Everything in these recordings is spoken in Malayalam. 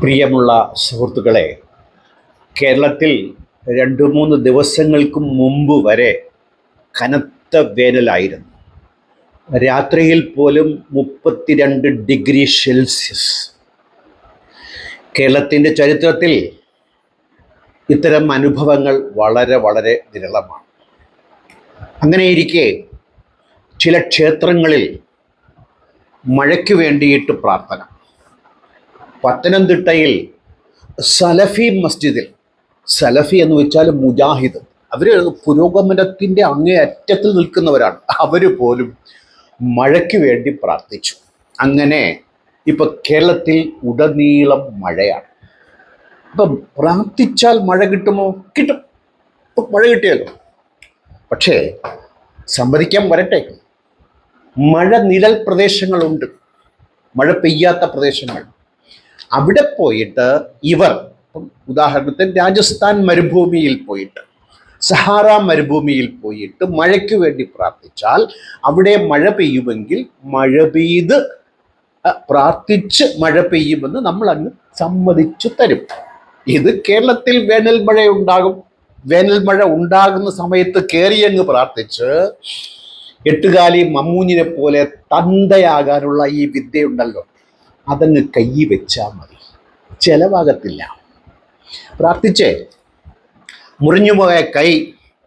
പ്രിയമുള്ള സുഹൃത്തുക്കളെ, കേരളത്തിൽ 2-3 ദിവസങ്ങൾക്ക് മുമ്പ് വരെ കനത്ത വേനലായിരുന്നു. രാത്രിയിൽ പോലും 32 ഡിഗ്രി സെൽഷ്യസ്. കേരളത്തിൻ്റെ ചരിത്രത്തിൽ ഇത്തരം അനുഭവങ്ങൾ വളരെ വളരെ വിരളമാണ്. അങ്ങനെയിരിക്കെ ചില ക്ഷേത്രങ്ങളിൽ മഴയ്ക്ക് വേണ്ടിയിട്ട് പ്രാർത്ഥന. പത്തനംതിട്ടയിൽ സലഫി മസ്ജിദിൽ, സലഫി എന്ന് വെച്ചാൽ മുജാഹിദ്, അവർ പുരോഗമനത്തിൻ്റെ അങ്ങേയറ്റത്തിൽ നിൽക്കുന്നവരാണ്. അവർ പോലും മഴയ്ക്ക് വേണ്ടി പ്രാർത്ഥിച്ചു. അങ്ങനെ ഇപ്പം കേരളത്തിൽ ഉടനീളം മഴയാണ്. ഇപ്പം പ്രാർത്ഥിച്ചാൽ മഴ കിട്ടുമോ? കിട്ടും. ഇപ്പം മഴ കിട്ടിയല്ലോ. പക്ഷേ സമ്മതിക്കാൻ വരട്ടെ, മഴ നിഴൽ പ്രദേശങ്ങളുണ്ട്, മഴ പെയ്യാത്ത പ്രദേശങ്ങൾ. അവിടെ പോയിട്ട് ഇവർ, ഉദാഹരണത്തിന് രാജസ്ഥാൻ മരുഭൂമിയിൽ പോയിട്ട്, സഹാറ മരുഭൂമിയിൽ പോയിട്ട് മഴയ്ക്ക് വേണ്ടി പ്രാർത്ഥിച്ചാൽ അവിടെ മഴ പെയ്യുമെങ്കിൽ മഴ പെയ്ത് പ്രാർത്ഥിച്ച് മഴ പെയ്യുമെന്ന് നമ്മൾ അങ്ങ് സമ്മതിച്ചു തരും. ഇത് കേരളത്തിൽ വേനൽ മഴ ഉണ്ടാകും. വേനൽ മഴ ഉണ്ടാകുന്ന സമയത്ത് കയറിയങ്ങ് പ്രാർത്ഥിച്ച് എട്ടുകാലി മമ്മൂഞ്ഞിനെ പോലെ തന്തയാകാനുള്ള ഈ വിദ്യയുണ്ടല്ലോ, അതങ്ങ് കൈ വെച്ചാൽ മതി, ചെലവാകത്തില്ല. പ്രാർത്ഥിച്ചേ മുറിഞ്ഞുപോയ കൈ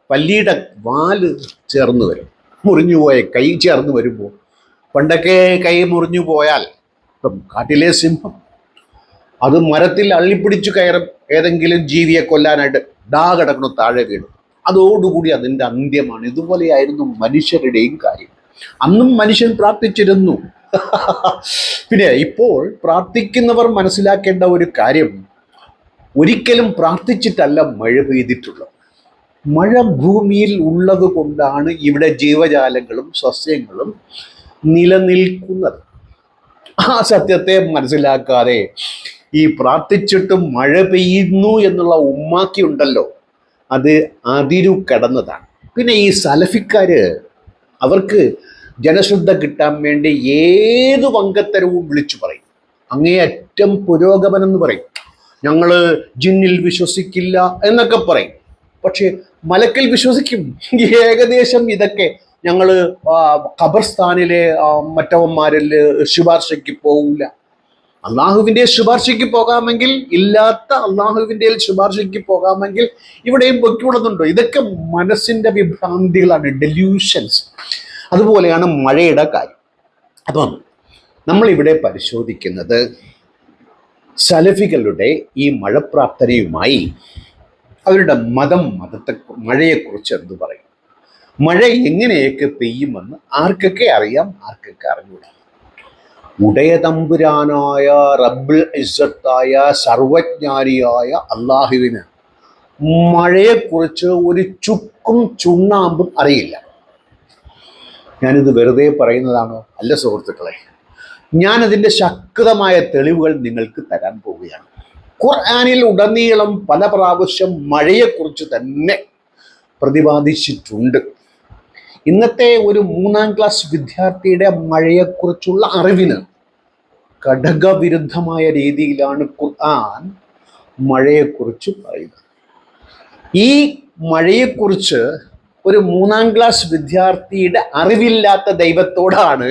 പല്ലിയുടെ വാല് ചേർന്ന് വരും. മുറിഞ്ഞുപോയ കൈ ചേർന്ന് വരുമ്പോൾ, പണ്ടൊക്കെ കൈ മുറിഞ്ഞു പോയാൽ ഇപ്പം കാട്ടിലെ സിംഹം അത് മരത്തിൽ അള്ളിപ്പിടിച്ചു കയറും, ഏതെങ്കിലും ജീവിയെ കൊല്ലാനായിട്ട് കിടക്കണം, താഴെ വീണു, അതോടുകൂടി അതിൻ്റെ അന്ത്യമാണ്. ഇതുപോലെയായിരുന്നു മനുഷ്യരുടെയും കാര്യം. അന്നും മനുഷ്യൻ പ്രാർത്ഥിച്ചിരുന്നു. പിന്നെ ഇപ്പോൾ പ്രാർത്ഥിക്കുന്നവർ മനസ്സിലാക്കേണ്ട ഒരു കാര്യം, ഒരിക്കലും പ്രാർത്ഥിച്ചിട്ടല്ല മഴ പെയ്തിട്ടുള്ളത്. മഴ ഭൂമിയിൽ ഉള്ളത് കൊണ്ടാണ് ഇവിടെ ജീവജാലങ്ങളും സസ്യങ്ങളും നിലനിൽക്കുന്നത്. ആ സത്യത്തെ മനസ്സിലാക്കാതെ ഈ പ്രാർത്ഥിച്ചിട്ടും മഴ പെയ്യുന്നു എന്നുള്ള ഉമ്മാക്കി ഉണ്ടല്ലോ, അത് അതിരു കടന്നതാണ്. പിന്നെ ഈ സലഫിക്കാര്, അവർക്ക് ജനശ്രദ്ധ കിട്ടാൻ വേണ്ടി ഏത് വങ്കത്തരവും വിളിച്ചു പറയും. അങ്ങേയറ്റം പുരോഗമനം എന്ന് പറയും. ഞങ്ങൾ ജിന്നിൽ വിശ്വസിക്കില്ല എന്നൊക്കെ പറയും. പക്ഷെ മലക്കിൽ വിശ്വസിക്കും. ഏകദേശം ഇതൊക്കെ ഞങ്ങൾ ഖബർസ്ഥാനിലെ മറ്റവന്മാരിൽ ശുപാർശയ്ക്ക് പോകില്ല. അള്ളാഹുവിൻ്റെ ശുപാർശയ്ക്ക് പോകാമെങ്കിൽ, ഇല്ലാത്ത അള്ളാഹുവിൻ്റെ ശുപാർശയ്ക്ക് പോകാമെങ്കിൽ ഇവിടെയും പൊയ്ക്കൂടുന്നുണ്ടോ? ഇതൊക്കെ മനസ്സിൻ്റെ വിഭ്രാന്തികളാണ്, ഡെല്യൂഷൻസ്. അതുപോലെയാണ് മഴയുടെ കാര്യം. അപ്പം നമ്മളിവിടെ പരിശോധിക്കുന്നത് സലഫികളുടെ ഈ മഴപ്രാർത്ഥനയുമായി അവരുടെ മതത്തെ, മഴയെക്കുറിച്ച് എന്ത് പറയും, മഴ എങ്ങനെയൊക്കെ പെയ്യുമെന്ന് ആർക്കൊക്കെ അറിയാം, ആർക്കൊക്കെ അറിഞ്ഞൂടാ. ഉടയതമ്പുരാനായ റബ്ബുൽ ഇസ്സത്തായ സർവജ്ഞാനിയായ അള്ളാഹുവിന് മഴയെക്കുറിച്ച് ഒരു ചുക്കും ചുണ്ണാമ്പും അറിയില്ല. ഞാനിത് വെറുതെ പറയുന്നതാണോ? അല്ല സുഹൃത്തുക്കളെ, ഞാനതിൻ്റെ ശക്തമായ തെളിവുകൾ നിങ്ങൾക്ക് തരാൻ പോവുകയാണ്. ഖുർആനിൽ ഉടനീളം പല പ്രാവശ്യം മഴയെക്കുറിച്ച് തന്നെ പ്രതിപാദിച്ചിട്ടുണ്ട്. ഇന്നത്തെ ഒരു 3-ാം ക്ലാസ് വിദ്യാർത്ഥിയുടെ മഴയെക്കുറിച്ചുള്ള അറിവിന് ഘടകവിരുദ്ധമായ രീതിയിലാണ് ഖുർആൻ മഴയെക്കുറിച്ച് പറയുന്നത്. ഈ മഴയെക്കുറിച്ച് ഒരു 3-ാം ക്ലാസ് വിദ്യാർത്ഥിയുടെ അറിവില്ലാത്ത ദൈവത്തോടാണ്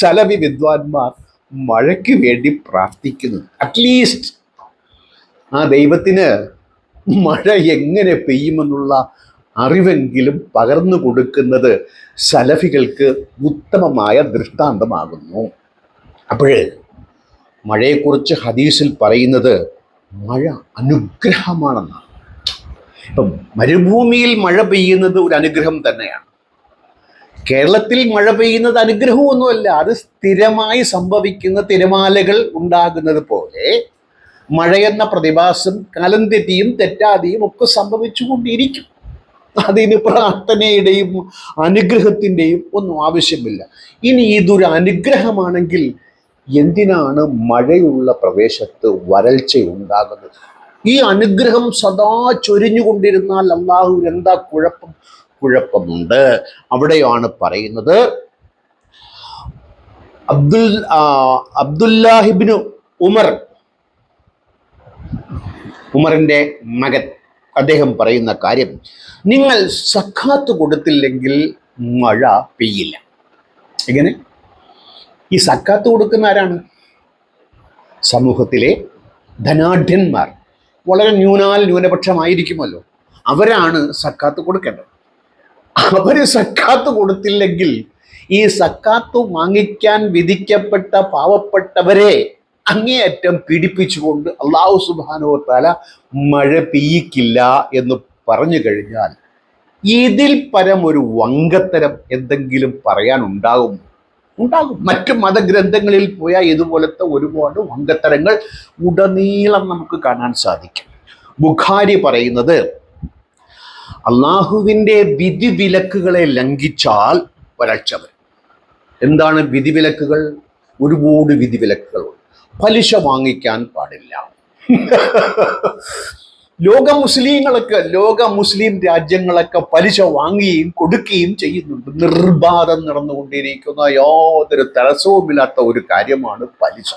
സലഫി വിദ്വാൻമാർ മഴയ്ക്ക് വേണ്ടി പ്രാർത്ഥിക്കുന്നത്. അറ്റ്ലീസ്റ്റ് ആ ദൈവത്തിന് മഴ എങ്ങനെ പെയ്യുമെന്നുള്ള അറിവെങ്കിലും പകർന്നു കൊടുക്കുന്നത് സലഫികൾക്ക് ഉത്തമമായ ദൃഷ്ടാന്തമാകുന്നു. അപ്പോഴേ മഴയെക്കുറിച്ച് ഹദീസിൽ പറയുന്നത് മഴ അനുഗ്രഹമാണെന്നാണ്. ഇപ്പം മരുഭൂമിയിൽ മഴ പെയ്യുന്നത് ഒരു അനുഗ്രഹം തന്നെയാണ്. കേരളത്തിൽ മഴ പെയ്യുന്നത് അനുഗ്രഹമൊന്നുമല്ല, അത് സ്ഥിരമായി സംഭവിക്കുന്ന തിരമാലകൾ ഉണ്ടാകുന്നത് പോലെ മഴയെന്ന പ്രതിഭാസം കാലം തെറ്റിയും തെറ്റാതെയും ഒക്കെ സംഭവിച്ചുകൊണ്ടിരിക്കും. അതിന് പ്രാർത്ഥനയുടെയും അനുഗ്രഹത്തിൻ്റെയും ഒന്നും ആവശ്യമില്ല. ഇനി ഇതൊരു അനുഗ്രഹമാണെങ്കിൽ എന്തിനാണ് മഴയുള്ള പ്രദേശത്ത് വരൾച്ച ഉണ്ടാകുന്നത്? ഈ അനുഗ്രഹം സദാ ചൊരിഞ്ഞുകൊണ്ടിരുന്നാൽ അള്ളാഹുവിന് എന്താ കുഴപ്പം? കുഴപ്പമുണ്ട്. അവിടെയാണ് പറയുന്നത്, അബ്ദുല്ലാഹിബ്നു ഉമറിന്റെ മകൻ അദ്ദേഹം പറയുന്ന കാര്യം, നിങ്ങൾ സക്കാത്ത് കൊടുത്തില്ലെങ്കിൽ മഴ പെയ്യില്ല. എങ്ങനെ? ഈ സക്കാത്ത് കൊടുക്കുന്ന ആരാണ്? സമൂഹത്തിലെ ധനാഢ്യന്മാർ, വളരെ ന്യൂനപക്ഷമായിരിക്കുമല്ലോ, അവരാണ് സക്കാത്ത് കൊടുക്കേണ്ടത്. അവര് സക്കാത്ത് കൊടുത്തില്ലെങ്കിൽ ഈ സക്കാത്ത് വാങ്ങിക്കാൻ വിധിക്കപ്പെട്ട പാവപ്പെട്ടവരെ അങ്ങേയറ്റം പീഡിപ്പിച്ചുകൊണ്ട് അല്ലാഹു സുബ്ഹാനഹു വ തആല മഴ പെയ്യിക്കില്ല എന്ന് പറഞ്ഞു കഴിഞ്ഞാൽ ഇതിൽ പരം ഒരു വങ്കത്തരം എന്തെങ്കിലും പറയാനുണ്ടാകും? ഉണ്ടാകും. മറ്റു മതഗ്രന്ഥങ്ങളിൽ പോയാൽ ഇതുപോലത്തെ ഒരുപാട് വങ്കത്തരങ്ങൾ ഉടനീളം നമുക്ക് കാണാൻ സാധിക്കും. ബുഖാരി പറയുന്നത്, അള്ളാഹുവിൻ്റെ വിധിവിലക്കുകളെ ലംഘിച്ചാൽ വരൾച്ച വരും. എന്താണ് വിധിവിലക്കുകൾ? ഒരുപാട് വിധിവിലക്കുകളുണ്ട്. പലിശ വാങ്ങിക്കാൻ പാടില്ല. ലോക മുസ്ലിം രാജ്യങ്ങളൊക്കെ പലിശ വാങ്ങുകയും കൊടുക്കുകയും ചെയ്യുന്നുണ്ട്. നിർബാധം നടന്നുകൊണ്ടിരിക്കുന്ന യാതൊരു തടസ്സവുമില്ലാത്ത ഒരു കാര്യമാണ് പലിശ.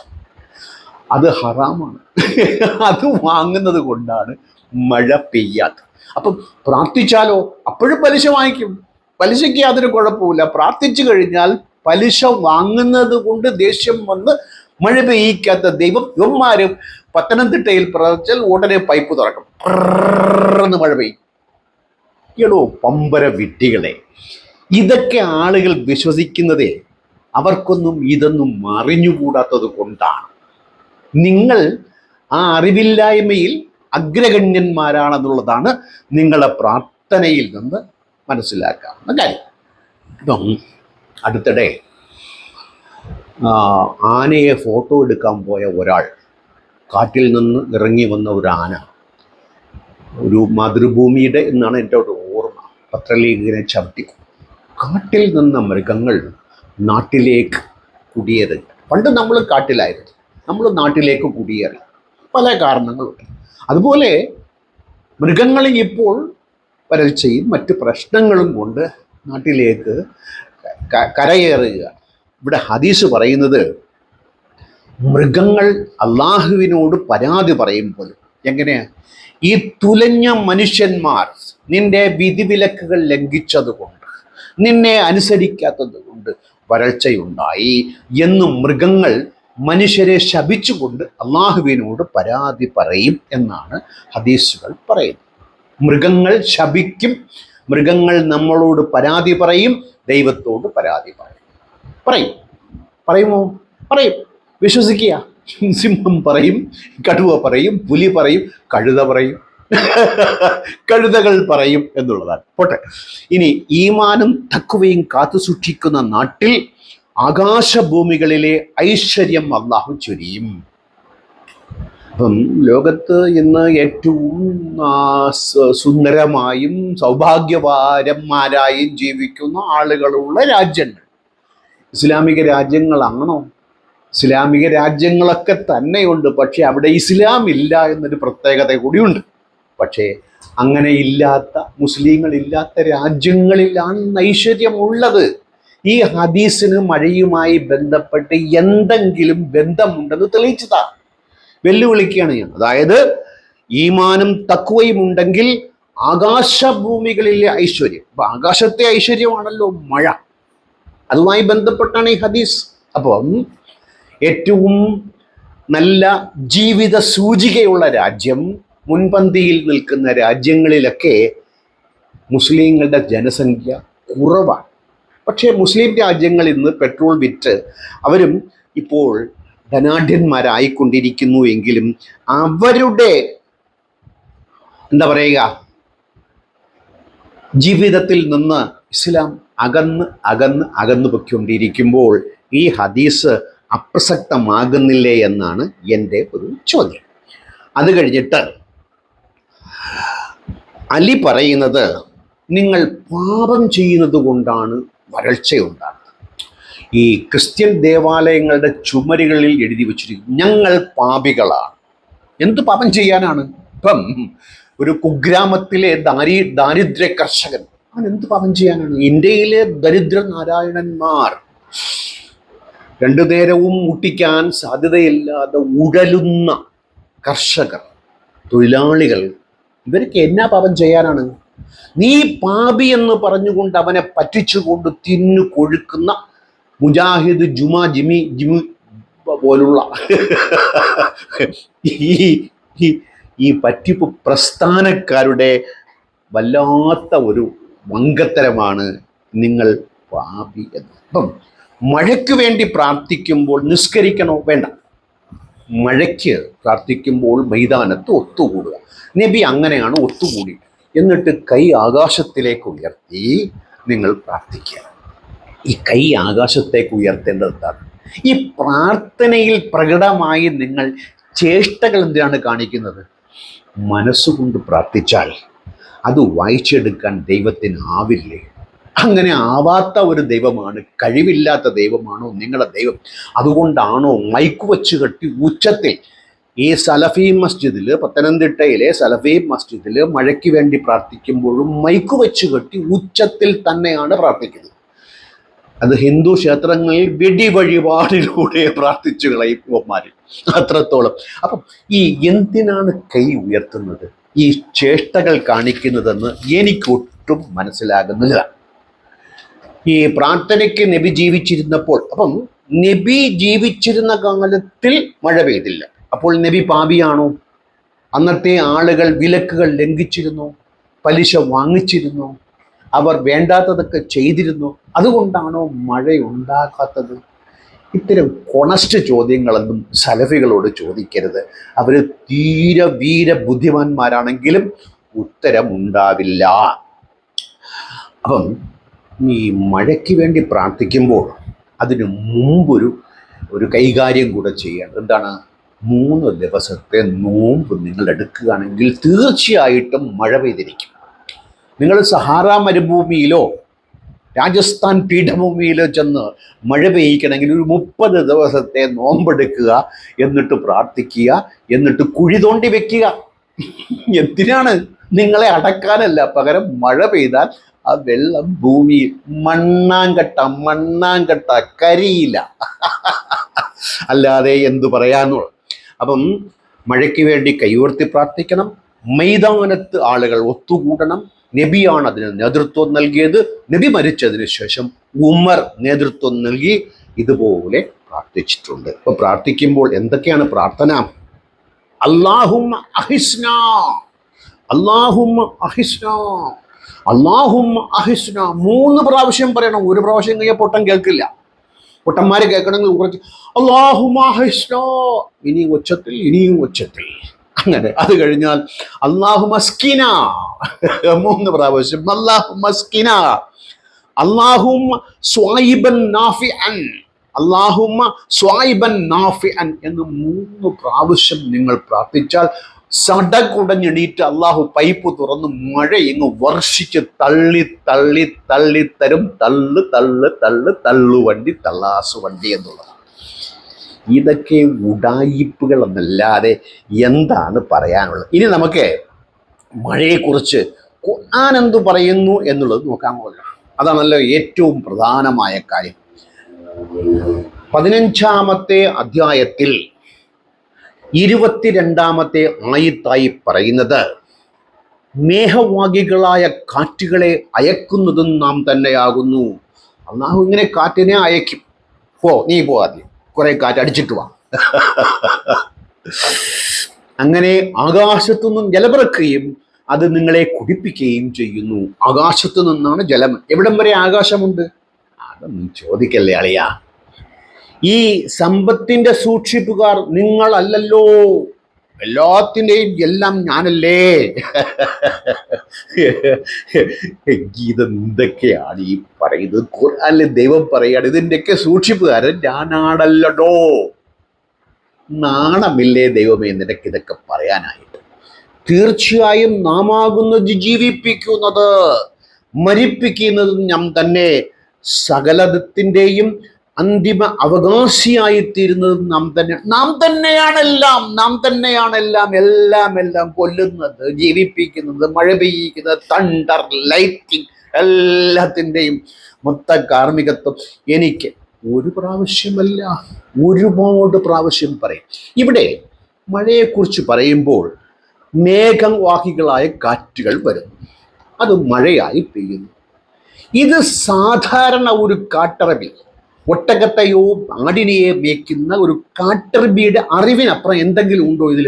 അത് ഹറാമാണ്. അത് വാങ്ങുന്നത് കൊണ്ടാണ് മഴ പെയ്യാത്തത്. അപ്പം പ്രാർത്ഥിച്ചാലോ അപ്പോഴും പലിശ വാങ്ങിക്കും. പലിശയ്ക്ക് യാതൊരു കുഴപ്പമില്ല. പ്രാർത്ഥിച്ചു കഴിഞ്ഞാൽ പലിശ വാങ്ങുന്നത് കൊണ്ട് ദേഷ്യം വന്ന് മഴ പെയ്യിക്കാത്ത ദൈവം ഇവന്മാരും പത്തനംതിട്ടയിൽ പ്രാർത്ഥിച്ചാൽ ഉടനെ പൈപ്പ് തുറക്കും, എന്ന് മഴ പെയ്യും. എടോ പമ്പര വിഡ്ഢികളെ, ഇതൊക്കെ ആളുകൾ വിശ്വസിക്കുന്നതേ അവർക്കൊന്നും ഇതൊന്നും അറിഞ്ഞുകൂടാത്തത് കൊണ്ടാണ്. നിങ്ങൾ ആ അറിവില്ലായ്മയിൽ അഗ്രഗണ്യന്മാരാണെന്നുള്ളതാണ് നിങ്ങളുടെ പ്രാർത്ഥനയിൽ നിന്ന് മനസ്സിലാക്കാവുന്ന കാര്യം. ഇപ്പം അടുത്തിടെ ആനയെ ഫോട്ടോ എടുക്കാൻ പോയ ഒരാൾ, കാട്ടിൽ നിന്ന് ഇറങ്ങി വന്ന ഒരു ആന, ഒരു മാതൃഭൂമിയുടെ എന്നാണ് എൻ്റെ ഒരു ഓർമ്മ, പത്രലേഖകനെ ചവിട്ടി. കാട്ടിൽ നിന്ന മൃഗങ്ങൾ നാട്ടിലേക്ക് കുടിയേറി. പണ്ട് നമ്മൾ കാട്ടിലായിരുന്നു, നമ്മൾ നാട്ടിലേക്ക് കുടിയേറി. പല കാരണങ്ങളുണ്ട്. അതുപോലെ മൃഗങ്ങൾ ഇപ്പോൾ വരൾച്ചയും മറ്റ് പ്രശ്നങ്ങളും കൊണ്ട് നാട്ടിലേക്ക് കരയേറുക. ഇവിടെ ഹദീസ് പറയുന്നത്, മൃഗങ്ങൾ അള്ളാഹുവിനോട് പരാതി പറയുമ്പോൾ എങ്ങനെയാ? ഈ തുലഞ്ഞ മനുഷ്യന്മാർ നിന്റെ വിധിവിലക്കുകൾ ലംഘിച്ചതുകൊണ്ട്, നിന്നെ അനുസരിക്കാത്തത് കൊണ്ട് വരൾച്ചയുണ്ടായി എന്നും മൃഗങ്ങൾ മനുഷ്യരെ ശപിച്ചുകൊണ്ട് അള്ളാഹുവിനോട് പരാതി പറയും എന്നാണ് ഹദീസുകൾ പറയുന്നത്. മൃഗങ്ങൾ ശപിക്കും, മൃഗങ്ങൾ നമ്മളോട് പരാതി പറയും, ദൈവത്തോട് പരാതി പറയുമോ? പറയും. വിശ്വസിക്കുക. സിംഹം പറയും, കടുവ പറയും, പുലി പറയും, കഴുത പറയും, കഴുതകൾ പറയും എന്നുള്ളതാണ്. പോട്ടെ. ഇനി ഈമാനും തഖ്വയും കാത്തു സൂക്ഷിക്കുന്ന നാട്ടിൽ ആകാശഭൂമികളിലെ ഐശ്വര്യം അല്ലാഹു ചൊരിയും. അപ്പം ലോകത്ത് ഇന്ന് ഏറ്റവും സുന്ദരമായും സൗഭാഗ്യവാരന്മാരായും ജീവിക്കുന്ന ആളുകളുള്ള രാജ്യങ്ങൾ ഇസ്ലാമിക രാജ്യങ്ങളാണോ? ഇസ്ലാമിക രാജ്യങ്ങളൊക്കെ തന്നെയുണ്ട്, പക്ഷെ അവിടെ ഇസ്ലാം ഇല്ല എന്നൊരു പ്രത്യേകത കൂടിയുണ്ട്. പക്ഷേ അങ്ങനെ ഇല്ലാത്ത, മുസ്ലിങ്ങളില്ലാത്ത രാജ്യങ്ങളിലാണ് ഐശ്വര്യമുള്ളത്. ഈ ഹദീസിന് മഴയുമായി ബന്ധപ്പെട്ട് എന്തെങ്കിലും ബന്ധമുണ്ടെന്ന് തെളിയിച്ചതാ. വെല്ലുവിളിക്കുകയാണ് ഞാൻ. അതായത് ഈമാനും തഖ്വയും ഉണ്ടെങ്കിൽ ആകാശഭൂമികളിലെ ഐശ്വര്യം, അപ്പൊ ആകാശത്തെ ഐശ്വര്യമാണല്ലോ മഴ, അതുമായി ബന്ധപ്പെട്ടാണ് ഈ ഹദീസ്. അപ്പം ഏറ്റവും നല്ല ജീവിത സൂചികയുള്ള രാജ്യം, മുൻപന്തിയിൽ നിൽക്കുന്ന രാജ്യങ്ങളിലൊക്കെ മുസ്ലിങ്ങളുടെ ജനസംഖ്യ കുറവാണ്. പക്ഷേ മുസ്ലിം രാജ്യങ്ങൾ ഇന്ന് പെട്രോൾ വിറ്റ് അവരും ഇപ്പോൾ ധനാഢ്യന്മാരായിക്കൊണ്ടിരിക്കുന്നു എങ്കിലും അവരുടെ എന്താ പറയുക, ജീവിതത്തിൽ നിന്ന് ഇസ്ലാം അകന്ന് പൊയ്ക്കൊണ്ടിരിക്കുമ്പോൾ ഈ ഹദീസ് അപ്രസക്തമാകുന്നില്ലേ എന്നാണ് എൻ്റെ ഒരു ചോദ്യം. അത് കഴിഞ്ഞിട്ട് അലി പറയുന്നത്, നിങ്ങൾ പാപം ചെയ്യുന്നത് കൊണ്ടാണ് വരൾച്ചയുണ്ടാകുന്നത്. ഈ ക്രിസ്ത്യൻ ദേവാലയങ്ങളുടെ ചുമരുകളിൽ എഴുതി വച്ചിരിക്കും, ഞങ്ങൾ പാപികളാണ്. എന്ത് പാപം ചെയ്യാനാണ്? ഇപ്പം ഒരു കുഗ്രാമത്തിലെ ദാരിദ്ര്യ കർഷകൻ, അവൻ എന്ത് പാപം ചെയ്യാനാണ്? ഇന്ത്യയിലെ ദരിദ്ര നാരായണന്മാർ രണ്ടു നേരവും മുട്ടിക്കാൻ സാധ്യതയില്ലാതെ ഉഴലുന്ന കർഷകർ, തൊഴിലാളികൾ, ഇവർക്ക് എന്നാ പാപം ചെയ്യാനാണ്? നീ പാപി എന്ന് പറഞ്ഞുകൊണ്ട് അവനെ പറ്റിച്ചുകൊണ്ട് തിന്നു കൊഴുക്കുന്ന മുജാഹിദ്, ജുമാ, ജിമി പോലുള്ള ഈ ഈ പറ്റിപ്പ് പ്രസ്ഥാനക്കാരുടെ വല്ലാത്ത ഒരു വങ്കത്തരമാണ് നിങ്ങൾ പാപി എന്ന്. അപ്പം മഴയ്ക്ക് വേണ്ടി പ്രാർത്ഥിക്കുമ്പോൾ നിസ്കരിക്കണോ? വേണ്ട. മഴയ്ക്ക് പ്രാർത്ഥിക്കുമ്പോൾ മൈതാനത്ത് ഒത്തുകൂടുക. നബി അങ്ങനെയാണ് ഒത്തുകൂടി. എന്നിട്ട് കൈ ആകാശത്തിലേക്ക് ഉയർത്തി നിങ്ങൾ പ്രാർത്ഥിക്കുക. ഈ കൈ ആകാശത്തേക്ക് ഉയർത്തേണ്ടത് എന്താണ്? ഈ പ്രാർത്ഥനയിൽ പ്രകടമായി നിങ്ങൾ ചേഷ്ടകൾ എന്തിനാണ് കാണിക്കുന്നത്? മനസ്സുകൊണ്ട് പ്രാർത്ഥിച്ചാൽ അത് വായിച്ചെടുക്കാൻ ദൈവത്തിന് ആവില്ലേ? അങ്ങനെ ആവാത്ത ഒരു ദൈവമാണ്, കഴിവില്ലാത്ത ദൈവമാണോ നിങ്ങളുടെ ദൈവം? അതുകൊണ്ടാണോ മൈക്ക് വച്ച് കെട്ടി ഉച്ചത്തിൽ ഈ സലഫി മസ്ജിദിൽ, പത്തനംതിട്ടയിലെ സലഫി മസ്ജിദിൽ മഴയ്ക്ക് വേണ്ടി പ്രാർത്ഥിക്കുമ്പോഴും മൈക്ക് വെച്ച് കെട്ടി ഉച്ചത്തിൽ തന്നെയാണ് പ്രാർത്ഥിക്കുന്നത്? അത് ഹിന്ദു ക്ഷേത്രങ്ങളിൽ വെടിവഴിപാടിലൂടെ പ്രാർത്ഥിച്ചു കളയുമാർ അത്രത്തോളം. അപ്പം ഈ എന്തിനാണ് കൈ ഉയർത്തുന്നത്, ഈ ചേഷ്ടകൾ കാണിക്കുന്നതെന്ന് എനിക്കൊട്ടും മനസ്സിലാകുന്നില്ല. ഈ പ്രാർത്ഥനയ്ക്ക് നബി ജീവിച്ചിരുന്നപ്പോൾ, അപ്പം നബി ജീവിച്ചിരുന്ന കാലത്തിൽ മഴ പെയ്തില്ല. അപ്പോൾ നബി പാപിയാണോ? അന്നത്തെ ആളുകൾ വിലക്കുകൾ ലംഘിച്ചിരുന്നു, പലിശ വാങ്ങിച്ചിരുന്നു, അവർ വേണ്ടാത്തതൊക്കെ ചെയ്തിരുന്നു, അതുകൊണ്ടാണോ മഴയുണ്ടാകാത്തത്? ഇത്തരം കൊണസ്റ്റ് ചോദ്യങ്ങളൊന്നും സലഫികളോട് ചോദിക്കരുത്. അവർ തീരെ വീര ബുദ്ധിമാന്മാരാണെങ്കിലും ഉത്തരമുണ്ടാവില്ല. അപ്പം ഈ മഴയ്ക്ക് വേണ്ടി പ്രാർത്ഥിക്കുമ്പോൾ അതിന് മുമ്പൊരു കൈകാര്യം കൂടെ ചെയ്യേണ്ടത് എന്താണ്? 3 ദിവസത്തെ നോമ്പ് നിങ്ങൾ എടുക്കുകയാണെങ്കിൽ തീർച്ചയായിട്ടും മഴ പെയ്തിരിക്കും. നിങ്ങൾ സഹാറ മരുഭൂമിയിലോ രാജസ്ഥാൻ പീഠഭൂമിയിലോ ചെന്ന് മഴ പെയ്യിക്കണമെങ്കിൽ ഒരു 30 ദിവസത്തെ നോമ്പെടുക്കുക, എന്നിട്ട് പ്രാർത്ഥിക്കുക, എന്നിട്ട് കുഴി തോണ്ടി വെക്കുക. എന്തിനാണ്? നിങ്ങളെ അടക്കാനല്ല, പകരം മഴ പെയ്താൽ ആ വെള്ളം ഭൂമിയിൽ മണ്ണാങ്കട്ട കരിയില്ല. അല്ലാതെ എന്തു പറയാനുള്ളൂ? അപ്പം മഴയ്ക്ക് വേണ്ടി കൈയുയർത്തി പ്രാർത്ഥിക്കണം. മൈതാനത്ത് ആളുകൾ ഒത്തുകൂടണം. നബിയാണ് അതിന് നേതൃത്വം നൽകിയത്. നബി മരിച്ചതിന് ശേഷം ഉമർ നേതൃത്വം നൽകി ഇതുപോലെ പ്രാർത്ഥിച്ചിട്ടുണ്ട്. അപ്പൊ പ്രാർത്ഥിക്കുമ്പോൾ എന്തൊക്കെയാണ് പ്രാർത്ഥന? അല്ലാഹുമ്മ അഹിസ്ന, അല്ലാഹുമ്മ അഹിസ്ന, അല്ലാഹുമ്മ അഹിസ്ന 3 പ്രാവശ്യം പറയണം. ഒരു പ്രാവശ്യം കഴിഞ്ഞാൽ പൊട്ടം കേൾക്കില്ല. പൊട്ടന്മാര് കേൾക്കണമെങ്കിൽ കുറച്ച് അല്ലാഹുമ്മ അഹിസ്ന, ഇനിയും ഉച്ചത്തിൽ, ഇനിയും ഉച്ചത്തിൽ. അങ്ങനെ അത് കഴിഞ്ഞാൽ അല്ലാഹുമ്മ സ്കിന 3 പ്രാവശ്യം, അല്ലാഹുമ്മ സ്കിന, അല്ലാഹുമ്മ സ്വായിബൻ നാഫിഅൻ, അല്ലാഹുമ്മ സ്വായിബൻ നാഫിഅൻ എന്ന് 3 പ്രാവശ്യം നിങ്ങൾ പ്രാർത്ഥിച്ചാൽ സടകുടഞ്ഞെണീറ്റ് അള്ളാഹു പൈപ്പ് തുറന്ന് മഴ ഇങ്ങ് വർഷിച്ച് തള്ളി തള്ളി തള്ളി തരും. തള്ളു തള്ളു തള്ളു തള്ളുവണ്ടി, തള്ളാസു വണ്ടി എന്നുള്ളത്. ഇതൊക്കെ ഉഡായിപ്പുകൾ എന്നല്ലാതെ എന്താണ് പറയാനുള്ളത്? ഇനി നമുക്ക് മഴയെക്കുറിച്ച് ഖുർആൻ എന്തു പറയുന്നു എന്നുള്ളത് നോക്കാമല്ലോ. അതാണല്ലോ ഏറ്റവും പ്രധാനമായ കാര്യം. 15-ാമത്തെ അധ്യായത്തിൽ 22-ാമത്തെ ആയത്തായി പറയുന്നത്, മേഘവാഹികളായ കാറ്റുകളെ അയക്കുന്നതും നാം തന്നെയാകുന്നു. അല്ലാഹു ഇങ്ങനെ കാറ്റിനെ അയക്കും. നീ ആദ്യം കുറെ കാറ്റ് അടിച്ചിട്ട് വാ. അങ്ങനെ ആകാശത്തുനിന്നും ജലമിറക്കുകയും അത് നിങ്ങളെ കുടിപ്പിക്കുകയും ചെയ്യുന്നു. ആകാശത്തു നിന്നാണ് ജലം. എവിടം വരെ ആകാശമുണ്ട്? അതൊന്നും ചോദിക്കല്ലേ അളിയാ. ഈ സമ്പത്തിന്റെ സൂക്ഷിപ്പുകാർ നിങ്ങളല്ലല്ലോ, എല്ലാത്തിൻ്റെയും എല്ലാം ഞാനല്ലേ. ഇതെന്തൊക്കെയാണ് ഈ പറയുന്നത്? ഖുർആനിൽ ദൈവം പറയാണ് ഇതിൻ്റെയൊക്കെ സൂക്ഷിപ്പുകാരൻ ഞാനാണല്ലോ. നാണമില്ലേ ദൈവമേ നിനക്ക് ഇതൊക്കെ പറയാനായിട്ട്? തീർച്ചയായും നാം ആകുന്നത് ജീവിപ്പിക്കുന്നത്, മരിപ്പിക്കുന്നതും നാം തന്നെ. സകലത്തിൻ്റെയും അന്തിമ അവകാശിയായിത്തീരുന്നത് നാം തന്നെയാണെല്ലാം. എല്ലാം കൊല്ലുന്നത്, ജീവിപ്പിക്കുന്നത്, മഴ പെയ്യിക്കുന്നത്, തണ്ടർ, ലൈറ്റിംഗ്, എല്ലാത്തിൻ്റെയും മൊത്ത കാർമ്മികത്വം എനിക്ക്. ഒരു പ്രാവശ്യമല്ല, ഒരുപാട് പ്രാവശ്യം പറയും. ഇവിടെ മഴയെക്കുറിച്ച് പറയുമ്പോൾ മേഘവാഹികളായ കാറ്റുകൾ വരുന്നു, അത് മഴയായി പെയ്യുന്നു. ഇത് സാധാരണ ഒരു കാട്ടറബി, ഒട്ടകത്തെയോ ആടിനെയോ മേയ്ക്കുന്ന ഒരു കാട്ടറബിയുടെ അറിവിനപ്പുറം എന്തെങ്കിലും ഉണ്ടോ ഇതിൽ?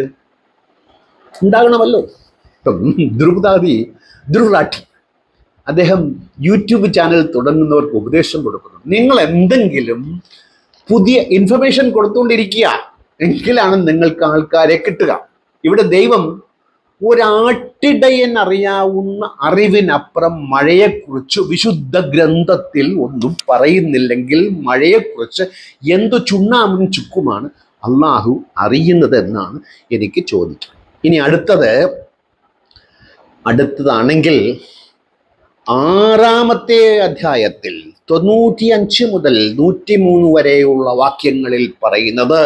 ഉണ്ടാകണമല്ലോ. ഇപ്പം ധ്രുവറാഠി അദ്ദേഹം യൂട്യൂബ് ചാനൽ തുടങ്ങുന്നവർക്ക് ഉപദേശം കൊടുക്കുന്നു. നിങ്ങൾ എന്തെങ്കിലും പുതിയ ഇൻഫർമേഷൻ കൊടുത്തുകൊണ്ടിരിക്കുക എങ്കിലാണ് നിങ്ങൾക്ക് ആൾക്കാരെ കിട്ടുക. ഇവിടെ ദൈവം ഒരാട്ടിടയൻ അറിയാവുന്ന അറിവിനപ്പുറം മഴയെക്കുറിച്ച് വിശുദ്ധ ഗ്രന്ഥത്തിൽ ഒന്നും പറയുന്നില്ലെങ്കിൽ മഴയെക്കുറിച്ച് എന്തു ചുണ്ണാമ്പും ചുക്കുമാണ് അള്ളാഹു അറിയുന്നത് എന്നാണ് എനിക്ക് ചോദിക്കുക. ഇനി അടുത്തതാണെങ്കിൽ 6-ാമത്തെ അധ്യായത്തിൽ 95 മുതൽ 103 വരെയുള്ള വാക്യങ്ങളിൽ പറയുന്നത്,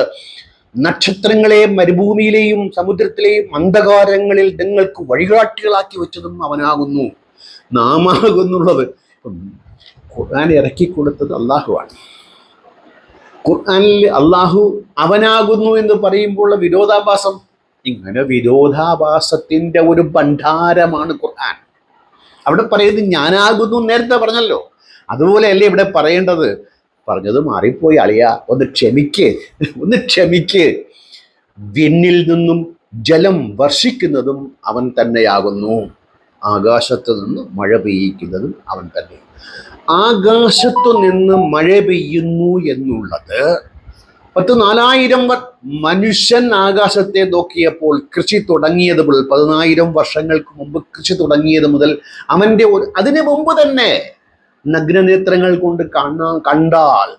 നക്ഷത്രങ്ങളെ മരുഭൂമിയിലെയും സമുദ്രത്തിലെയും അന്ധകാരങ്ങളിൽ നിങ്ങൾക്ക് വഴികാട്ടികളാക്കി വെച്ചതും അവനാകുന്നു. നാം ആകുന്നുള്ളത്. ഖുർആൻ ഇറക്കി കൊടുത്തത് അള്ളാഹുവാണ്. ഖുർആനിൽ അള്ളാഹു അവനാകുന്നു എന്ന് പറയുമ്പോൾ വിരോധാഭാസം, ഇങ്ങനെ വിരോധാഭാസത്തിന്റെ ഒരു ഭണ്ഡാരമാണ് ഖുർആൻ. അവിടെ പറയുന്നത് ഞാനാകുന്നു നേരത്തെ പറഞ്ഞല്ലോ, അതുപോലെയല്ലേ ഇവിടെ പറയേണ്ടത്? പറഞ്ഞത് മാറിപ്പോയി അളിയ, ഒന്ന് ക്ഷമിക്ക്. വിണ്ണിൽ നിന്നും ജലം വർഷിക്കുന്നതും അവൻ തന്നെയാകുന്നു, ആകാശത്ത് നിന്ന് മഴ പെയ്യിക്കുന്നതും അവൻ തന്നെ. ആകാശത്തു നിന്ന് മഴ പെയ്യുന്നു എന്നുള്ളത് 14,000 മനുഷ്യൻ ആകാശത്തെ നോക്കിയപ്പോൾ കൃഷി തുടങ്ങിയത് മുതൽ 14,000 വർഷങ്ങൾക്ക് മുമ്പ് കൃഷി തുടങ്ങിയത് മുതൽ അതിനു മുമ്പ് തന്നെ നഗ്നനേത്രങ്ങൾ കൊണ്ട് കണ്ടാൽ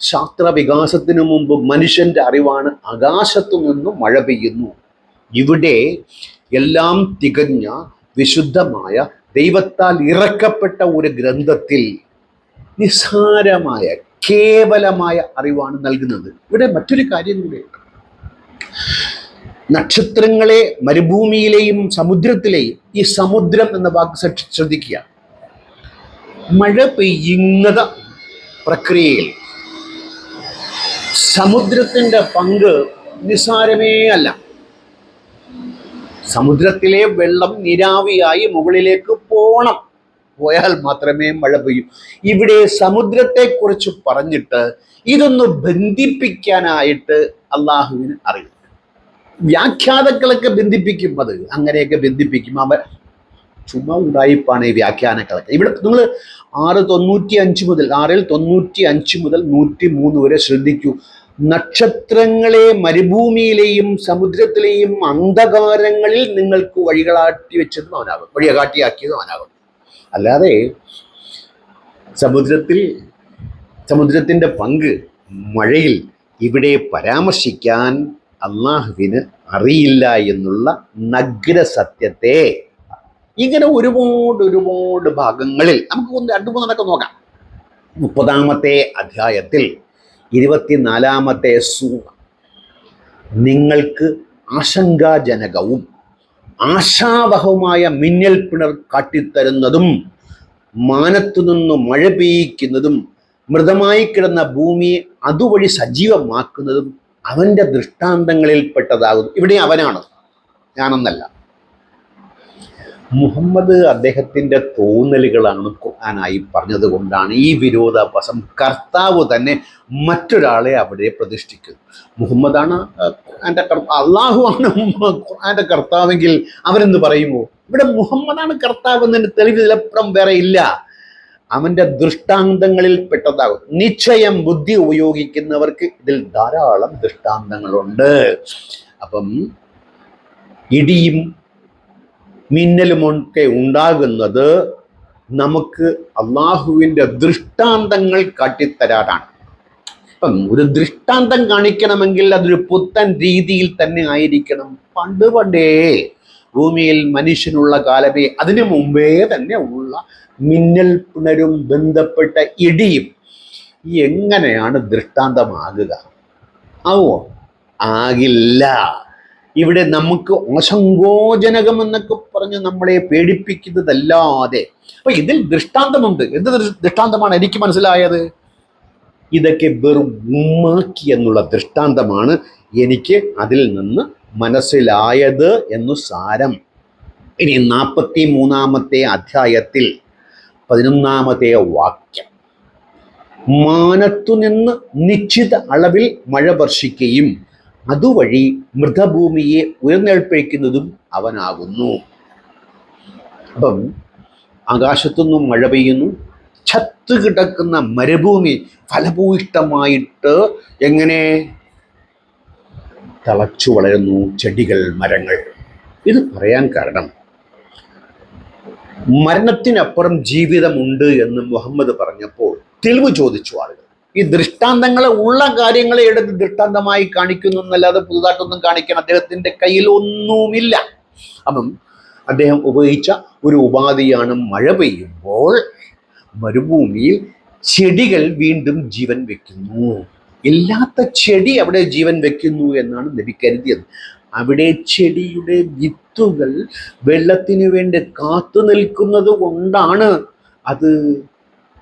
ശാസ്ത്ര വികാസത്തിനു മുമ്പ് മനുഷ്യന്റെ അറിവാണ് ആകാശത്തു നിന്നും മഴ പെയ്യുന്നു. ഇവിടെ എല്ലാം തികഞ്ഞ വിശുദ്ധമായ ദൈവത്താൽ ഇറക്കപ്പെട്ട ഒരു ഗ്രന്ഥത്തിൽ നിസ്സാരമായ കേവലമായ അറിവാണ് നൽകുന്നത്. ഇവിടെ മറ്റൊരു കാര്യം കൂടെയുണ്ട്. നക്ഷത്രങ്ങളെ മരുഭൂമിയിലെയും സമുദ്രത്തിലെയും, ഈ സമുദ്രം എന്ന വാക്ക് ശ്രദ്ധിക്കുക. മഴ പെയ്യുന്ന പ്രക്രിയയിൽ സമുദ്രത്തിന്റെ പങ്ക് നിസ്സാരമേ അല്ല. സമുദ്രത്തിലെ വെള്ളം നീരാവിയായി മുകളിലേക്ക് പോയാൽ മാത്രമേ മഴ പെയ്യൂ. ഇവിടെ സമുദ്രത്തെക്കുറിച്ച് പറഞ്ഞിട്ട് ഇതൊന്ന് ബന്ധിപ്പിക്കാനായിട്ട് അള്ളാഹുവിന് അറിയും. വ്യാഖ്യാതാക്കളൊക്കെ ബന്ധിപ്പിക്കും, അങ്ങനെയൊക്കെ ബന്ധിപ്പിക്കും. ചുമ്മാ ഉടായിപ്പാണ് ഈ വ്യാഖ്യാനങ്ങളൊക്കെ. ഇവിടെ നിങ്ങൾ 6:95 മുതൽ 103 വരെ ശ്രദ്ധിക്കൂ. നക്ഷത്രങ്ങളെ മരുഭൂമിയിലെയും സമുദ്രത്തിലെയും അന്ധകാരങ്ങളിൽ നിങ്ങൾക്ക് വഴികാട്ടിയാക്കിയതും അവനാകും. അല്ലാതെ സമുദ്രത്തിന്റെ പങ്ക് മഴയിൽ ഇവിടെ പരാമർശിക്കാൻ അള്ളാഹുവിന് അറിയില്ല എന്നുള്ള നഗ്ന സത്യത്തെ ഇങ്ങനെ ഒരുപാട് ഭാഗങ്ങളിൽ നമുക്ക് 2-3 നോക്കാം. 30-ാമത്തെ അധ്യായത്തിൽ 24-ാമത്തെ സൂറ നിങ്ങൾക്ക് ആശങ്കാജനകവും ആശാവഹവുമായ മിന്നൽ പിണർ കാട്ടിത്തരുന്നതും മാനത്തു നിന്ന് മഴ പെയ്യിക്കുന്നതും മൃതമായി കിടന്ന ഭൂമിയെ അതുവഴി സജീവമാക്കുന്നതും അവന്റെ ദൃഷ്ടാന്തങ്ങളിൽപ്പെട്ടതാകുന്നു. ഇവിടെ അവനാണ്, ഞാനൊന്നല്ല. മുഹമ്മദ് അദ്ദേഹത്തിന്റെ തോന്നലുകളാണ് ഖുർആനായി പറഞ്ഞത് കൊണ്ടാണ് ഈ വിരോധാഭാസം. കർത്താവ് തന്നെ മറ്റൊരാളെ അവിടെ പ്രതിഷ്ഠിക്കുന്നു. മുഹമ്മദാണ് അള്ളാഹുവാണ് ഖുർആന്റെ കർത്താവെങ്കിൽ അവരെന്ന് പറയുമോ? ഇവിടെ മുഹമ്മദാണ് കർത്താവ് എന്നതിന് തെളിവിലപ്പുറം വേറെ ഇല്ല. അവന്റെ ദൃഷ്ടാന്തങ്ങളിൽ പെട്ടതാകും. നിശ്ചയം ബുദ്ധി ഉപയോഗിക്കുന്നവർക്ക് ഇതിൽ ധാരാളം ദൃഷ്ടാന്തങ്ങളുണ്ട്. അപ്പം ഇടിയും മിന്നലുമൊക്കെ ഉണ്ടാകുന്നത് നമുക്ക് അള്ളാഹുവിൻ്റെ ദൃഷ്ടാന്തങ്ങൾ കാട്ടിത്തരാനാണ്. ഇപ്പം ഒരു ദൃഷ്ടാന്തം കാണിക്കണമെങ്കിൽ അതൊരു പുത്തൻ രീതിയിൽ തന്നെ ആയിരിക്കണം. പണ്ടേ ഭൂമിയിൽ മനുഷ്യനുള്ള കാലമേ അതിനു മുമ്പേ തന്നെ ഉള്ള മിന്നൽ പിണരും ബന്ധപ്പെട്ട ഇടിയും എങ്ങനെയാണ് ദൃഷ്ടാന്തമാകുക? ആകില്ല. ഇവിടെ നമുക്ക് ആശങ്കോജനകമെന്നൊക്കെ പറഞ്ഞ് നമ്മളെ പേടിപ്പിക്കുന്നതല്ലാതെ അപ്പൊ ഇതിൽ ദൃഷ്ടാന്തമുണ്ട്. എന്ത് ദൃഷ്ടാന്തമാണ് എനിക്ക് മനസ്സിലായത്? ഇതൊക്കെ വെറും ഉമ്മാക്കി എന്നുള്ള ദൃഷ്ടാന്തമാണ് എനിക്ക് അതിൽ നിന്ന് മനസ്സിലായത് എന്നു സാരം. ഇനി 43-ാമത്തെ അധ്യായത്തിൽ 11-ാമത്തെ വാക്യം, മാനത്തുനിന്ന് നിശ്ചിത അളവിൽ മഴ വർഷിക്കുകയും അതുവഴി മൃതഭൂമിയെ ഉയർന്നെഴുപ്പിക്കുന്നതും അവനാകുന്നു. അപ്പം ആകാശത്തുനിന്നും മഴ പെയ്യുന്നു, ചത്തുകിടക്കുന്ന മരുഭൂമി ഫലഭൂയിഷ്ടമായിട്ട് എങ്ങനെ തളച്ചു വളരുന്നു, ചെടികൾ, മരങ്ങൾ. ഇത് പറയാൻ കാരണം മരണത്തിനപ്പുറം ജീവിതമുണ്ട് എന്ന് മുഹമ്മദ് പറഞ്ഞപ്പോൾ തെളിവ് ചോദിച്ചു ആളുകൾ. ഈ ദൃഷ്ടാന്തങ്ങളെ ഉള്ള കാര്യങ്ങളെ എടുത്ത് ദൃഷ്ടാന്തമായി കാണിക്കുന്നു എന്നല്ലാതെ പുതുതായിട്ടൊന്നും കാണിക്കാൻ അദ്ദേഹത്തിൻ്റെ കയ്യിൽ ഒന്നുമില്ല. അപ്പം അദ്ദേഹം ഉപയോഗിച്ച ഒരു ഉപാധിയാണ് മഴ പെയ്യുമ്പോൾ മരുഭൂമിയിൽ ചെടികൾ വീണ്ടും ജീവൻ വെക്കുന്നു. ഇല്ലാത്ത ചെടി അവിടെ ജീവൻ വെക്കുന്നു എന്നാണ് നബി കരുതിയത്. അവിടെ ചെടിയുടെ വിത്തുകൾ വെള്ളത്തിന് വേണ്ടി കാത്തു നിൽക്കുന്നത് കൊണ്ടാണ് അത്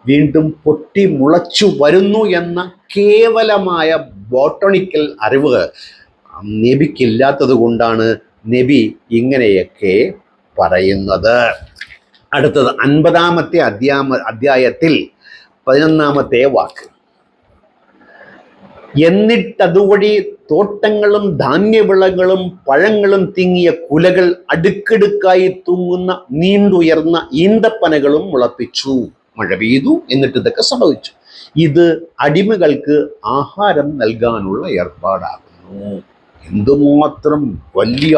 വീണ്ടും പൊട്ടി മുളച്ചു വരുന്നു എന്ന കേവലമായ ബോട്ടണിക്കൽ അറിവ് നബിക്കില്ലാത്തത് കൊണ്ടാണ് നബി ഇങ്ങനെയൊക്കെ പറയുന്നത്. അടുത്തത് 50-ാമത്തെ അധ്യായത്തിൽ 11-ാമത്തെ വാക്ക്, എന്നിട്ടതുവഴി തോട്ടങ്ങളും ധാന്യവിളകളും പഴങ്ങളും തിങ്ങിയ കുലകൾ അടുക്കടുക്കായി തൂങ്ങുന്ന നീണ്ടുയർന്ന ഈന്തപ്പനകളും മുളപ്പിച്ചു. മഴ പെയ്തു, എന്നിട്ട് ഇതൊക്കെ സംഭവിച്ചു. ഇത് അടിമകൾക്ക് ആഹാരം നൽകാനുള്ള ഏർപ്പാടാകുന്നു. എന്തുമാത്രം വലിയ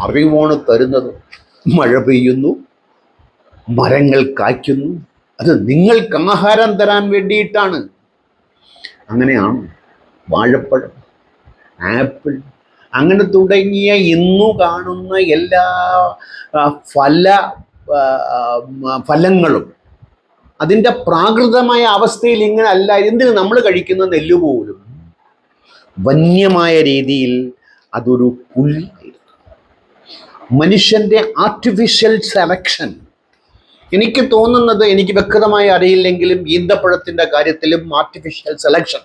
അറിവാണ് തരുന്നത്. മഴ പെയ്യുന്നു, മരങ്ങൾ കായ്ക്കുന്നു, അത് നിങ്ങൾക്ക് ആഹാരം തരാൻ വേണ്ടിയിട്ടാണ്. അങ്ങനെയാണ് വാഴപ്പഴം, ആപ്പിൾ, അങ്ങനെ തുടങ്ങിയ ഇന്നു കാണുന്ന എല്ലാ ഫലങ്ങളും അതിൻ്റെ പ്രാകൃതമായ അവസ്ഥയിൽ ഇങ്ങനെ അല്ല. എന്തിന് നമ്മൾ കഴിക്കുന്ന നെല്ല് പോലും വന്യമായ രീതിയിൽ അതൊരു പുല്ലായിരുന്നു. മനുഷ്യൻ്റെ ആർട്ടിഫിഷ്യൽ സെലക്ഷൻ. എനിക്ക് തോന്നുന്നത്, എനിക്ക് വ്യക്തമായി അറിയില്ലെങ്കിലും ഈന്തപ്പഴത്തിൻ്റെ കാര്യത്തിലും ആർട്ടിഫിഷ്യൽ സെലക്ഷൻ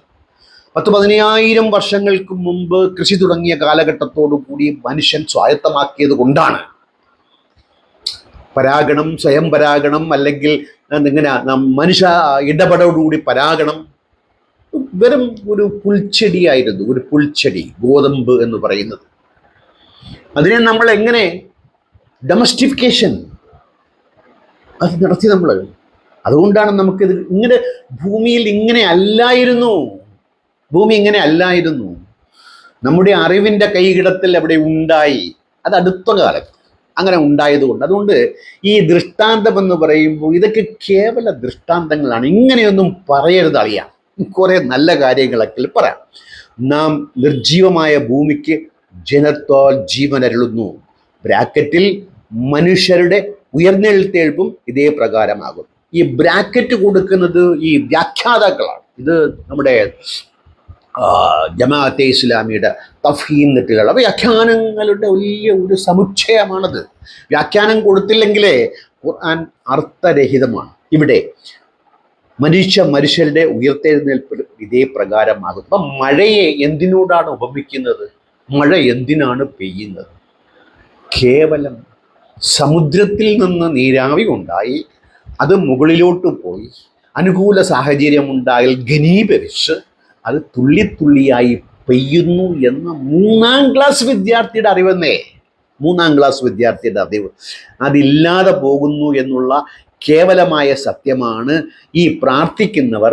10,000-15,000 വർഷങ്ങൾക്ക് മുമ്പ് കൃഷി തുടങ്ങിയ കാലഘട്ടത്തോടു കൂടി മനുഷ്യൻ സ്വായത്തമാക്കിയത് കൊണ്ടാണ് പരാഗണം, സ്വയം പരാഗണം, അല്ലെങ്കിൽ ഇങ്ങനെ മനുഷ്യ ഇടപെടലോടുകൂടി പരാഗണം വെറും ഒരു പുൽച്ചെടിയായിരുന്നു. ഒരു പുൽച്ചെടി, ഗോതമ്പ് എന്ന് പറയുന്നത്. അതിനെ നമ്മൾ എങ്ങനെ ഡൊമസ്റ്റിഫിക്കേഷൻ അത് നടത്തി നമ്മൾ. അതുകൊണ്ടാണ് നമുക്കിത് ഇങ്ങനെ ഭൂമിയിൽ ഇങ്ങനെ അല്ലായിരുന്നു. ഭൂമി ഇങ്ങനെ അല്ലായിരുന്നു. നമ്മുടെ അറിവിൻ്റെ കൈകിടത്തിൽ അവിടെ ഉണ്ടായി. അത് അടുത്ത കാലത്ത് അങ്ങനെ ഉണ്ടായതുകൊണ്ട്. അതുകൊണ്ട് ഈ ദൃഷ്ടാന്തം എന്ന് പറയുമ്പോൾ ഇതൊക്കെ കേവല ദൃഷ്ടാന്തങ്ങളാണ്. ഇങ്ങനെയൊന്നും പറയരുത് അറിയാം. കുറേ നല്ല കാര്യങ്ങളൊക്കെ പറയാം. നാം നിർജീവമായ ഭൂമിക്ക് ജനത്താൽ ജീവനരുളുന്നു. ബ്രാക്കറ്റിൽ മനുഷ്യരുടെ ഉയർന്നെഴുത്തേൽപ്പും ഇതേ പ്രകാരമാകും. ഈ ബ്രാക്കറ്റ് കൊടുക്കുന്നത് ഈ വ്യാഖ്യാതാക്കളാണ്. ഇത് നമ്മുടെ ജമാഅത്തെ ഇസ്ലാമിയുടെ തഫ്ഹീം നെറ്റുകൾ, വ്യാഖ്യാനങ്ങളുടെ വലിയ ഒരു സമുച്ചയമാണത്. വ്യാഖ്യാനം കൊടുത്തില്ലെങ്കിലേ ഖുർആൻ അർത്ഥരഹിതമാണ്. ഇവിടെ മനുഷ്യരുടെ ഉയർത്തെഴുന്നേൽപ്പ് ഇതേ പ്രകാരമാകും. അപ്പം മഴയെ എന്തിനോടാണ് ഉപമിക്കുന്നത്? മഴ എന്തിനാണ് പെയ്യുന്നത്? കേവലം സമുദ്രത്തിൽ നിന്ന് നീരാവി ഉണ്ടായി അത് മുകളിലോട്ട് പോയി അനുകൂല സാഹചര്യം ഉണ്ടായാൽ ഘനീഭവിച്ച് അത് തുള്ളിത്തുള്ളിയായി പെയ്യുന്നു എന്ന 3-ാം ക്ലാസ് വിദ്യാർത്ഥിയുടെ അറിവെന്നേ. 3-ാം ക്ലാസ് വിദ്യാർത്ഥിയുടെ അറിവ്. അതില്ലാതെ പോകുന്നു എന്നുള്ള കേവലമായ സത്യമാണ് ഈ പ്രാർത്ഥിക്കുന്നവർ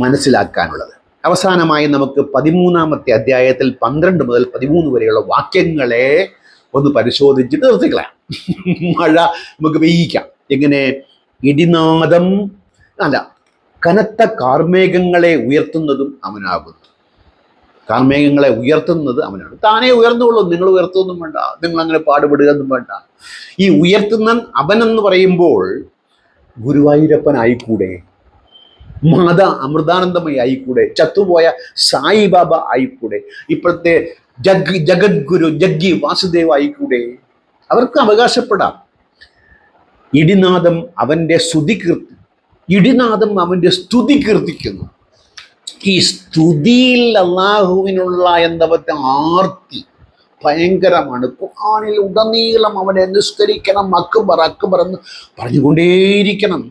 മനസ്സിലാക്കാനുള്ളത്. അവസാനമായി നമുക്ക് 13-ാമത്തെ അധ്യായത്തിൽ 12 മുതൽ 13 വരെയുള്ള വാക്യങ്ങളെ ഒന്ന് പരിശോധിച്ചിട്ട് നിർത്തിക്കളയാം. മഴ നമുക്ക് പെയ്യിക്കാം. എങ്ങനെ? ഇടിനാദം അല്ല, കനത്ത കാർമേഘങ്ങളെ ഉയർത്തുന്നതും അവനാകുന്നു. കാർമേഘങ്ങളെ ഉയർത്തുന്നത് അവനാണ്. താനേ ഉയർന്നുകൊള്ളും. നിങ്ങൾ ഉയർത്തുമൊന്നും വേണ്ട, നിങ്ങൾ അങ്ങനെ പാടുപെടുക ഒന്നും വേണ്ട. ഈ ഉയർത്തുന്ന അവനെന്ന് പറയുമ്പോൾ ഗുരുവായൂരപ്പൻ ആയിക്കൂടെ, മാതാ അമൃതാനന്ദമയി ആയിക്കൂടെ, ചത്തുപോയ സായിബാബ ആയിക്കൂടെ, ഇപ്പോഴത്തെ ജഗദ്ഗുരു ജഗ്ഗി വാസുദേവ് ആയിക്കൂടെ? അവർക്ക് അവകാശപ്പെടാം. ഇടിനാദം അവൻ്റെ സ്തുതി കീർത്തി, ഇടിനാദം അവൻ്റെ സ്തുതി കീർത്തിക്കുന്നു. ഈ സ്തുതിയിൽ അള്ളാഹുവിനുള്ള എന്താ ആർത്തി ഭയങ്കരമാണ്. ഖുർആനിൽ ഉടനീളം അവനെ നിസ്കരിക്കണം, അക്ബർ അക്ബർ എന്ന് പറഞ്ഞുകൊണ്ടേയിരിക്കണം.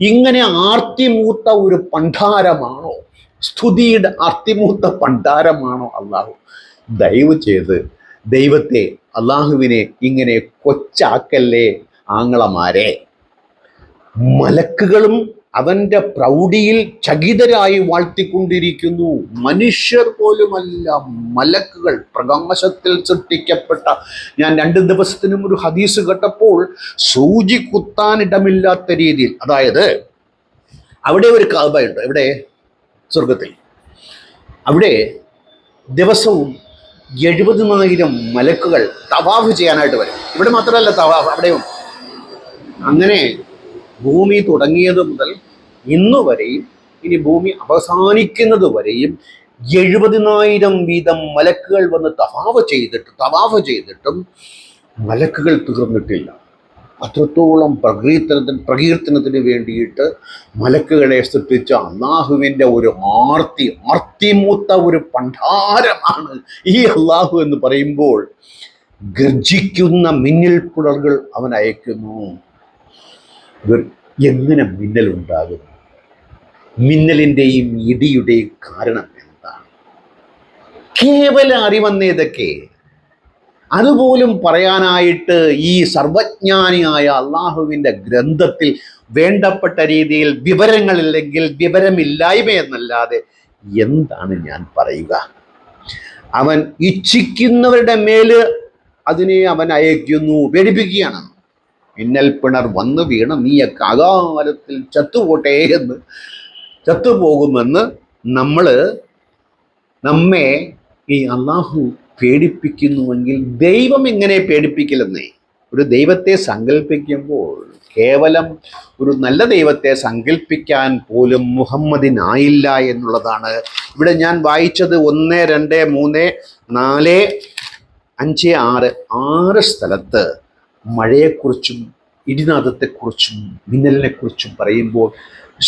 ഇങ്ങനെ ആർത്തിമൂത്ത ഒരു പണ്ഡാരമാണോ, സ്തുതിയുടെ ആർത്തിമൂത്ത പണ്ഡാരമാണോ അള്ളാഹു? ദയവ് ചെയ്ത് ദൈവത്തെ, അള്ളാഹുവിനെ ഇങ്ങനെ കൊച്ചാക്കല്ലേ ആങ്ങളമാരെ. മലക്കുകളും അവന്റെ പ്രൗഢിയിൽ ചകിതരായി വാഴ്ത്തിക്കൊണ്ടിരിക്കുന്നു. മനുഷ്യർ പോലുമല്ല, മലക്കുകൾ, പ്രകാശത്തിൽ സൃഷ്ടിക്കപ്പെട്ട. ഞാൻ 2 ദിവസത്തിനും ഒരു ഹദീസ് കേട്ടപ്പോൾ സൂചി കുത്താനിടമില്ലാത്ത രീതിയിൽ, അതായത് അവിടെ ഒരു കഅബയുണ്ട്, എവിടെ? സ്വർഗത്തിൽ. അവിടെ ദിവസവും 70,000 മലക്കുകൾ തവാഫ് ചെയ്യാനായിട്ട് വരും. ഇവിടെ മാത്രമല്ല തവാഫ്, അവിടെയും. അങ്ങനെ ഭൂമി തുടങ്ങിയത് മുതൽ ഇന്നു വരെയും ഇനി ഭൂമി അവസാനിക്കുന്നത് വരെയും 70,000 വീതം മലക്കുകൾ വന്ന് തവാഫ് ചെയ്തിട്ടും മലക്കുകൾ തീർന്നിട്ടില്ല. അത്രത്തോളം പ്രകീർത്തനത്തിന് വേണ്ടിയിട്ട് മലക്കുകളെ സൃഷ്ടിച്ച അള്ളാഹുവിൻ്റെ ഒരു ആർത്തിമൂത്ത ഒരു പണ്ഡാരമാണ് ഈ അള്ളാഹു എന്ന് പറയുമ്പോൾ, ഗർജിക്കുന്ന മിന്നൽ പുഴകൾ അവൻ അയക്കുന്നു. എങ്ങനെ മിന്നലുണ്ടാകും? മിന്നലിൻ്റെയും ഇടിയുടെയും കാരണം എന്താണ്? കേവല അറിവന്നേതൊക്കെ. അതുപോലും പറയാനായിട്ട് ഈ സർവജ്ഞാനിയായ അള്ളാഹുവിൻ്റെ ഗ്രന്ഥത്തിൽ വേണ്ടപ്പെട്ട രീതിയിൽ വിവരങ്ങളില്ലെങ്കിൽ വിവരമില്ലായ്മ എന്നല്ലാതെ എന്താണ് ഞാൻ പറയുക? അവൻ ഇച്ഛിക്കുന്നവരുടെ മേല് അതിനെ അവൻ അയക്കുന്നു, പേടിപ്പിക്കുകയാണ്. മിന്നൽ പിണർ വന്നു വീണ നീയൊക്കെ അകാലത്തിൽ ചത്തുപോകുമെന്ന് നമ്മെ ഈ അള്ളാഹു പേടിപ്പിക്കുന്നുവെങ്കിൽ ദൈവം എങ്ങനെ പേടിപ്പിക്കില്ലെന്നേ? ഒരു ദൈവത്തെ സങ്കല്പിക്കുമ്പോൾ കേവലം ഒരു നല്ല ദൈവത്തെ സങ്കല്പിക്കാൻ പോലും മുഹമ്മദിനായില്ല എന്നുള്ളതാണ്. ഇവിടെ ഞാൻ വായിച്ചത് 1, 2, 3, 4, 5, 6 സ്ഥലത്ത് മഴയെക്കുറിച്ചും ഇടിനാദത്തെക്കുറിച്ചും മിന്നലിനെക്കുറിച്ചും പറയുമ്പോൾ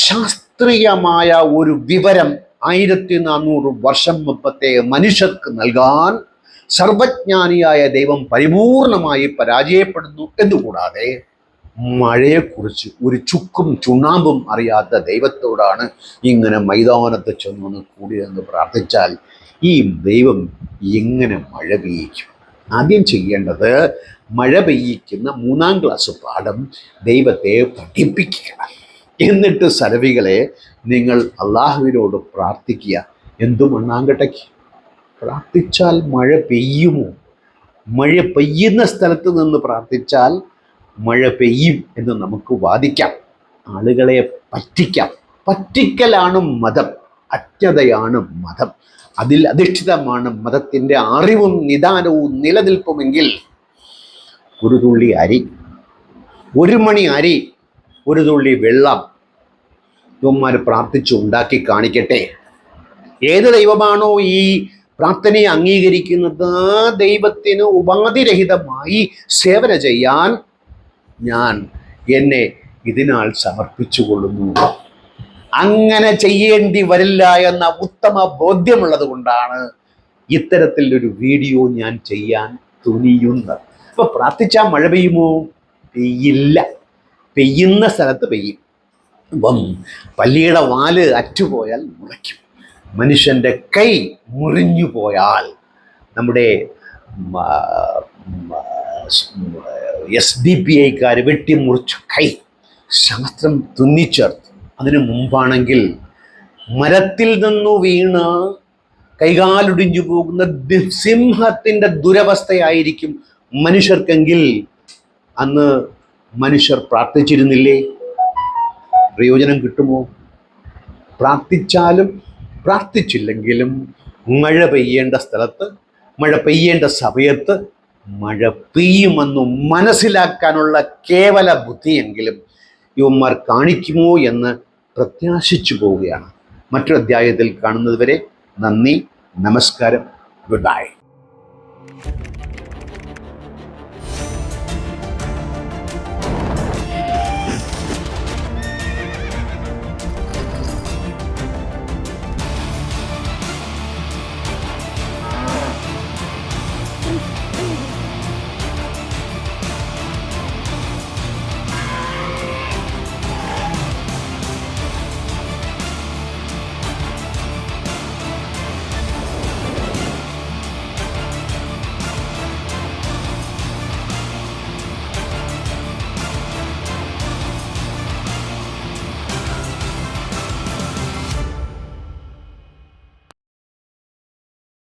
ശാസ്ത്രീയമായ ഒരു വിവരം 1400 വർഷം മുമ്പത്തെ മനുഷ്യർക്ക് നൽകാൻ സർവജ്ഞാനിയായ ദൈവം പരിപൂർണമായി പരാജയപ്പെടുന്നു. എന്നുകൂടാതെ മഴയെക്കുറിച്ച് ഒരു ചുക്കും ചുണ്ണാമ്പും അറിയാത്ത ദൈവത്തോടാണ് ഇങ്ങനെ മൈതാനത്ത് ചെന്നൊന്ന് കൂടിയെന്ന് പ്രാർത്ഥിച്ചാൽ ഈ ദൈവം എങ്ങനെ മഴ പെയ്യിക്കും? ആദ്യം ചെയ്യേണ്ടത് മഴ പെയ്യിക്കുന്ന 3ാം ക്ലാസ് പാഠം ദൈവത്തെ പഠിപ്പിക്കുക. എന്നിട്ട് സരവികളെ നിങ്ങൾ അള്ളാഹുവിനോട് പ്രാർത്ഥിക്കുക. എന്തു മണ്ണാങ്കട്ടയ്ക്ക് പ്രാർത്ഥിച്ചാൽ മഴ പെയ്യുമോ? മഴ പെയ്യുന്ന സ്ഥലത്ത് നിന്ന് പ്രാർത്ഥിച്ചാൽ മഴ പെയ്യും എന്ന് നമുക്ക് വാദിക്കാം. ആളുകളെ പറ്റിക്കാം. പറ്റിക്കലാണ് മതം, അജ്ഞതയാണ് മതം. അതിൽ അധിഷ്ഠിതമാണ് മതത്തിൻ്റെ അറിവും നിദാനവും നിലനിൽപ്പുമെങ്കിൽ ഒരു തുള്ളി അരി, 1 മണി അരി, 1 തുള്ളി വെള്ളം ഇവന്മാർ പ്രാർത്ഥിച്ച് ഉണ്ടാക്കി കാണിക്കട്ടെ. ഏത് ദൈവമാണോ ഈ പ്രാർത്ഥനയെ അംഗീകരിക്കുന്നത് ആ ദൈവത്തിന് ഉപാധിരഹിതമായി സേവന ചെയ്യാൻ ഞാൻ എന്നെ ഇതിനാൽ സമർപ്പിച്ചു കൊള്ളുന്നു. അങ്ങനെ ചെയ്യേണ്ടി വരില്ല എന്ന ഉത്തമ ബോധ്യമുള്ളത് കൊണ്ടാണ് ഇത്തരത്തിലൊരു വീഡിയോ ഞാൻ ചെയ്യാൻ തുനിയുന്നത്. അപ്പൊ പ്രാർത്ഥിച്ചാൽ മഴ പെയ്യുമോ? പെയ്യില്ല. പെയ്യുന്ന സ്ഥലത്ത് പെയ്യും. ഇപ്പം പല്ലിയുടെ വാല് അറ്റുപോയാൽ മുളയ്ക്കും. മനുഷ്യൻ്റെ കൈ മുറിഞ്ഞു പോയാൽ, നമ്മുടെ SDPIക്കാർ വെട്ടിമുറിച്ചു കൈ ശാസ്ത്രം തുന്നിച്ചേർത്തു. അതിനു മുമ്പാണെങ്കിൽ മരത്തിൽ നിന്നു വീണ് കൈകാലൊടിഞ്ഞു പോകുന്ന സിംഹത്തിൻ്റെ ദുരവസ്ഥയായിരിക്കും മനുഷ്യർക്കെങ്കിൽ അന്ന് മനുഷ്യർ പ്രാർത്ഥിച്ചിരുന്നില്ലേ? പ്രയോജനം കിട്ടുമോ? പ്രാർത്ഥിച്ചാലും പ്രാർത്ഥിച്ചില്ലെങ്കിലും മഴ പെയ്യേണ്ട സ്ഥലത്ത്, മഴ പെയ്യേണ്ട സമയത്ത് മഴ പെയ്യുമെന്ന് മനസ്സിലാക്കാനുള്ള കേവല ബുദ്ധിയെങ്കിലും യുവന്മാർ കാണിക്കുമോ എന്ന് പ്രത്യാശിച്ചു പോവുകയാണ്. മറ്റൊരു അധ്യായത്തിൽ കാണുന്നത് വരെ നന്ദി, നമസ്കാരം, ഗുഡ് ബൈ.